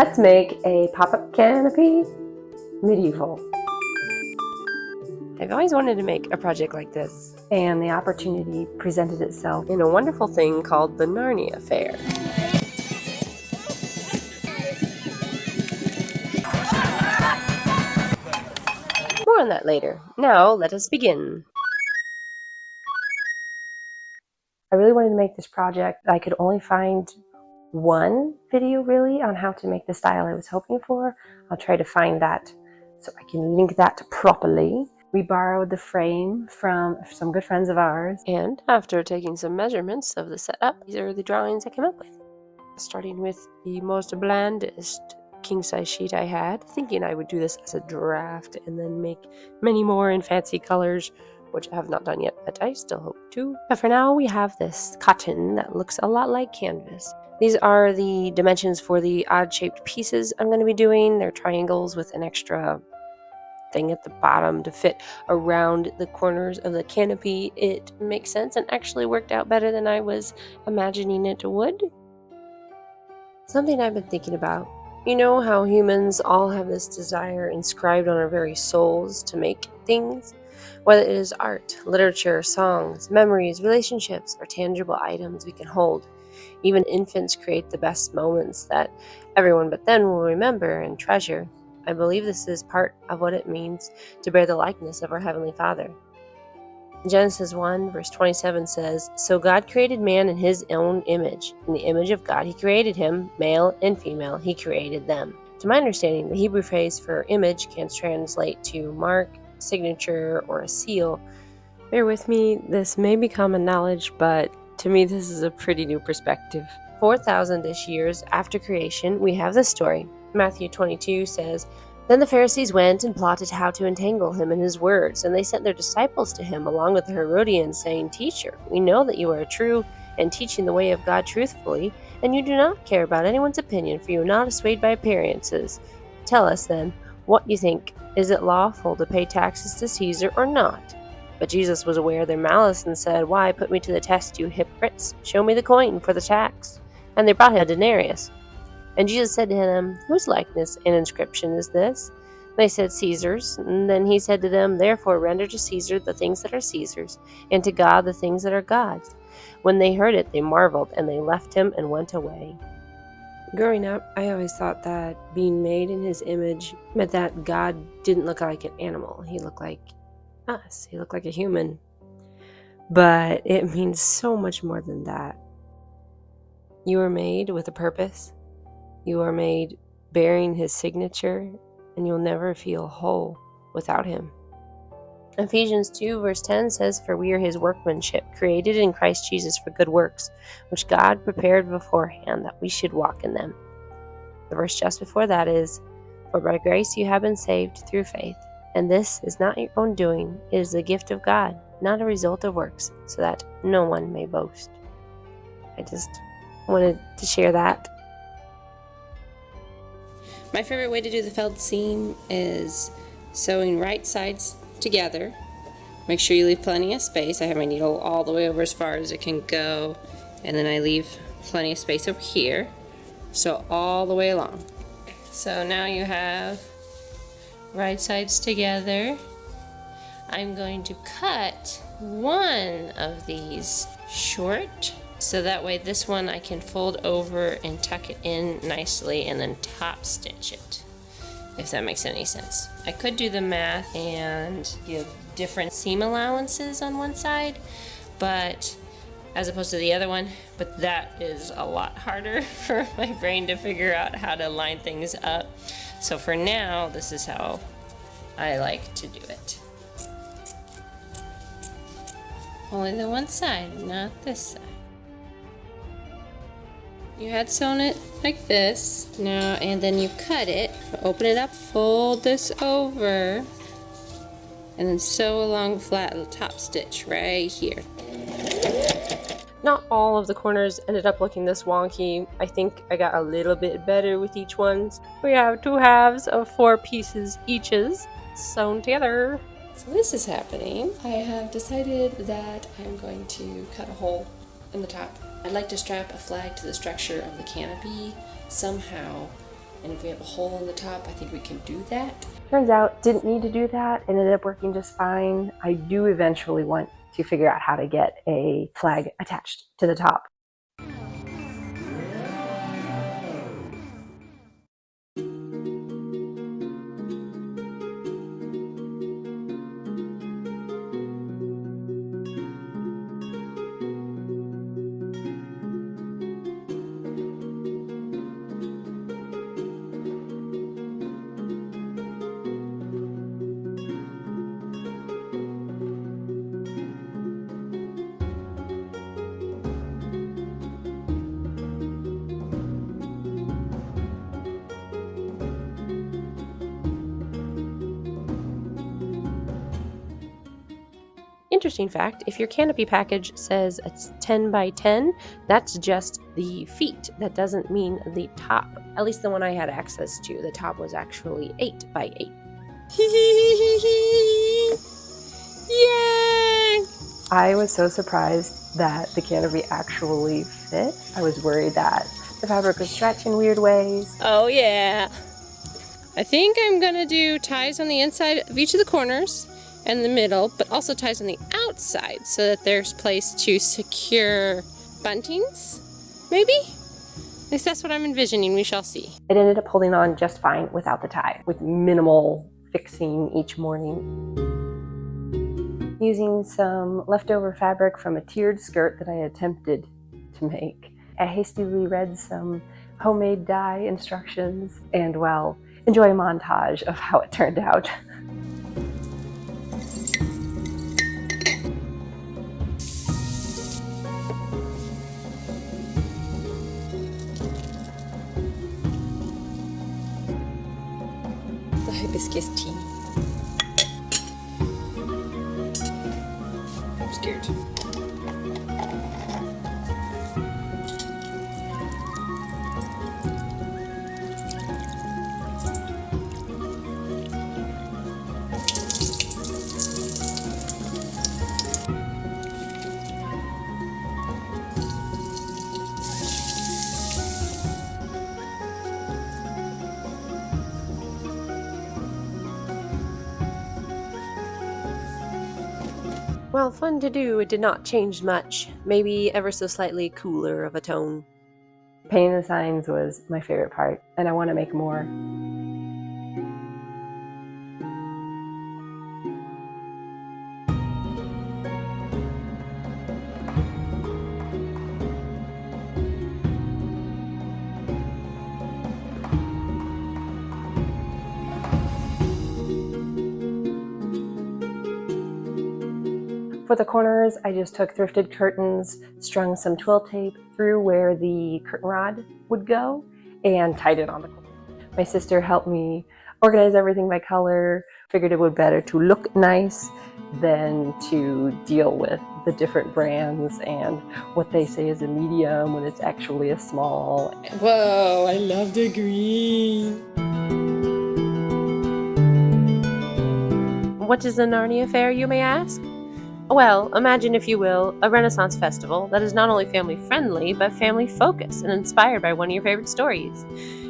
Let's make a pop-up canopy medieval. I've always wanted to make a project like this, And the opportunity presented itself in a wonderful thing called the Narnia Faire. More on that later. Now let us begin. I really wanted to make this project. I could only find one video really on how to make the style I was hoping for. I'll try to find that so I can link that properly. We borrowed the frame from some good friends of ours. And after taking some measurements of the setup, these are the drawings I came up with. Starting with the most blandest king-size sheet I had, thinking I would do this as a draft and then make many more in fancy colors, which I have not done yet, but I still hope to. But for now, we have this cotton that looks a lot like canvas. These are the dimensions for the odd-shaped pieces I'm going to be doing. They're triangles with an extra thing at the bottom to fit around the corners of the canopy. It makes sense and actually worked out better than I was imagining it would. Something I've been thinking about. You know how humans all have this desire inscribed on our very souls to make things? Whether it is art, literature, songs, memories, relationships, or tangible items we can hold. Even infants create the best moments that everyone but them will remember and treasure. I believe this is part of what it means to bear the likeness of our Heavenly Father. Genesis 1 verse 27 says, "So God created man in his own image. In the image of God he created him, male and female he created them." To my understanding, the Hebrew phrase for image can translate to mark, signature, or a seal. Bear with me, this may be common knowledge, but to me this is a pretty new perspective. 4,000-ish years after creation, we have this story. Matthew 22 says, "Then the Pharisees went and plotted how to entangle him in his words, and they sent their disciples to him along with the Herodians, saying, 'Teacher, we know that you are true and teaching the way of God truthfully, and you do not care about anyone's opinion, for you are not swayed by appearances. Tell us then what you think. Is it lawful to pay taxes to Caesar or not?' But Jesus was aware of their malice and said, 'Why put me to the test, you hypocrites? Show me the coin for the tax.' And they brought him a denarius. And Jesus said to them, 'Whose likeness and inscription is this?' They said, 'Caesar's.' And then he said to them, 'Therefore render to Caesar the things that are Caesar's, and to God the things that are God's.' When they heard it, they marveled, and they left him and went away." Growing up, I always thought that being made in his image meant that God didn't look like an animal. He looked like us. He looked like a human. But it means so much more than that. You were made with a purpose. You are made bearing his signature, and you'll never feel whole without him. Ephesians 2 verse 10 says, "For we are his workmanship, created in Christ Jesus for good works, which God prepared beforehand that we should walk in them." The verse just before that is, "For by grace you have been saved through faith, and this is not your own doing, it is the gift of God, not a result of works, so that no one may boast." I just wanted to share that. My favorite way to do the felt seam is sewing right sides together. Make sure you leave plenty of space. I have my needle all the way over as far as it can go, and then I leave plenty of space over here. Sew all the way along. So now you have right sides together. I'm going to cut one of these short, so that way this one I can fold over and tuck it in nicely and then top stitch it, if that makes any sense. I could do the math and give different seam allowances on one side, but as opposed to the other one, but that is a lot harder for my brain to figure out how to line things up. So for now, this is how I like to do it. Only the one side, not this side. You had sewn it like this now, and then you cut it, open it up, fold this over, and then sew along flat top stitch right here. Not all of the corners ended up looking this wonky. I think I got a little bit better with each one. We have 2 halves of 4 pieces eaches sewn together. So this is happening. I have decided that I'm going to cut a hole in the top. I'd like to strap a flag to the structure of the canopy somehow And if we have a hole in the top, I think we can do that. Turns out, didn't need to do that. It ended up working just fine. I do eventually want to figure out how to get a flag attached to the top. Interesting fact, if your canopy package says it's 10 by 10, that's just the feet. That doesn't mean the top. At least the one I had access to. The top was actually 8 by 8. Yay! I was so surprised that the canopy actually fit. I was worried that the fabric would stretch in weird ways. Oh yeah. I think I'm gonna do ties on the inside of each of the corners and the middle, but also ties on the outside so that there's place to secure buntings, maybe? At least that's what I'm envisioning. We shall see. It ended up holding on just fine without the tie, with minimal fixing each morning. Using some leftover fabric from a tiered skirt that I attempted to make, I hastily read some homemade dye instructions and, well, enjoy a montage of how it turned out. The hibiscus tea. I'm scared. Well, fun to do, it did not change much. Maybe ever so slightly cooler of a tone. Painting the signs was my favorite part, and I want to make more. For the corners, I just took thrifted curtains, strung some twill tape through where the curtain rod would go, and tied it on the corner. My sister helped me organize everything by color, figured it would better to look nice than to deal with the different brands and what they say is a medium when it's actually a small. Whoa, I love the green. What is the Narnia Faire, you may ask? Well, imagine, if you will, a Renaissance festival that is not only family-friendly, but family-focused and inspired by one of your favorite stories.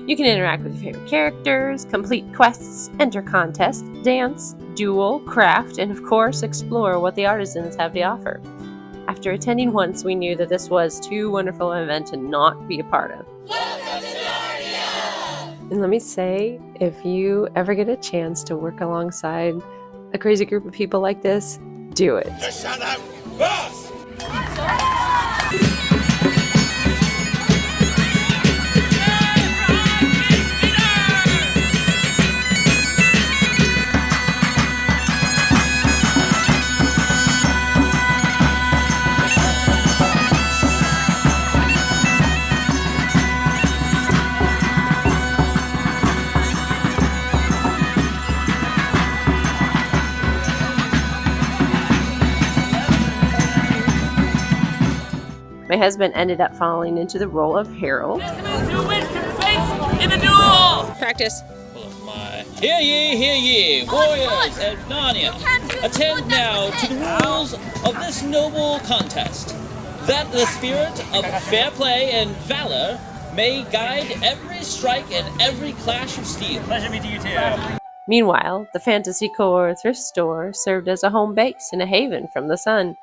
You can interact with your favorite characters, complete quests, enter contests, dance, duel, craft, and of course, explore what the artisans have to offer. After attending once, we knew that this was too wonderful an event to not be a part of. Welcome to Narnia! And let me say, if you ever get a chance to work alongside a crazy group of people like this, do it. Just shut up, boss! My husband ended up falling into the role of Harold. Who wins face in the duel? Practice. Oh my. Hear ye, warriors of Narnia. Attend now to the rules of this noble contest. That the spirit of fair play and valor may guide every strike and every clash of steel. Pleasure meeting you too. Meanwhile, the Fantasycore Thrift Store served as a home base and a haven from the sun.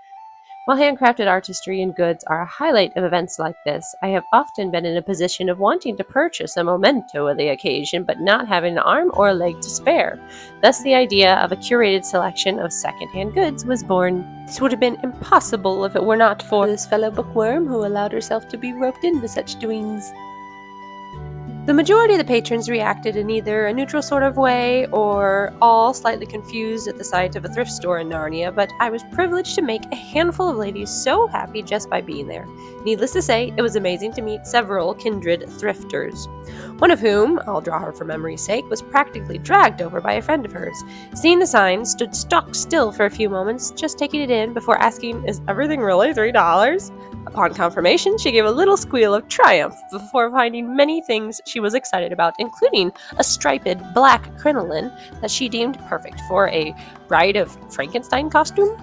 While handcrafted artistry and goods are a highlight of events like this, I have often been in a position of wanting to purchase a memento of the occasion but not having an arm or a leg to spare. Thus, the idea of a curated selection of secondhand goods was born. This would have been impossible if it were not for this fellow bookworm who allowed herself to be roped into such doings. The majority of the patrons reacted in either a neutral sort of way or all slightly confused at the sight of a thrift store in Narnia, but I was privileged to make a handful of ladies so happy just by being there. Needless to say, it was amazing to meet several kindred thrifters, one of whom, I'll draw her for memory's sake, was practically dragged over by a friend of hers. Seeing the sign, stood stock still for a few moments, just taking it in before asking, "Is everything really $3? Upon confirmation, she gave a little squeal of triumph before finding many things she was excited about, including a striped black crinoline that she deemed perfect for a Bride of Frankenstein costume.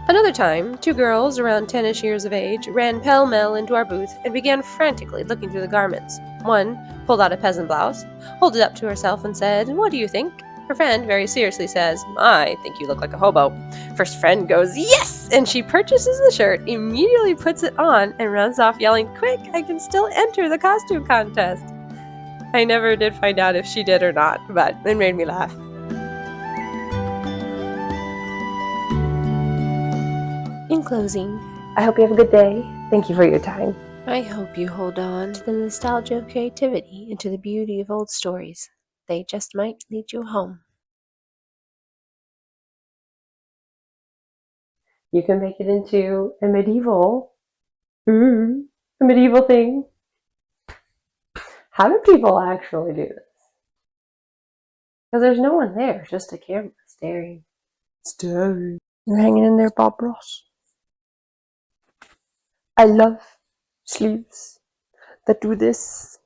Another time, two girls around 10-ish years of age ran pell-mell into our booth and began frantically looking through the garments. One pulled out a peasant blouse, held it up to herself and said, "What do you think?" Her friend very seriously says, "I think you look like a hobo." First friend goes, "Yes!" And she purchases the shirt, immediately puts it on, and runs off yelling, "Quick, I can still enter the costume contest." I never did find out if she did or not, but it made me laugh. In closing, I hope you have a good day. Thank you for your time. I hope you hold on to the nostalgia of creativity and to the beauty of old stories. They just might lead you home. You can make it into a medieval thing. How do people actually do this? Because there's no one there, it's just a camera staring. You're hanging in there, Bob Ross. I love sleeves that do this.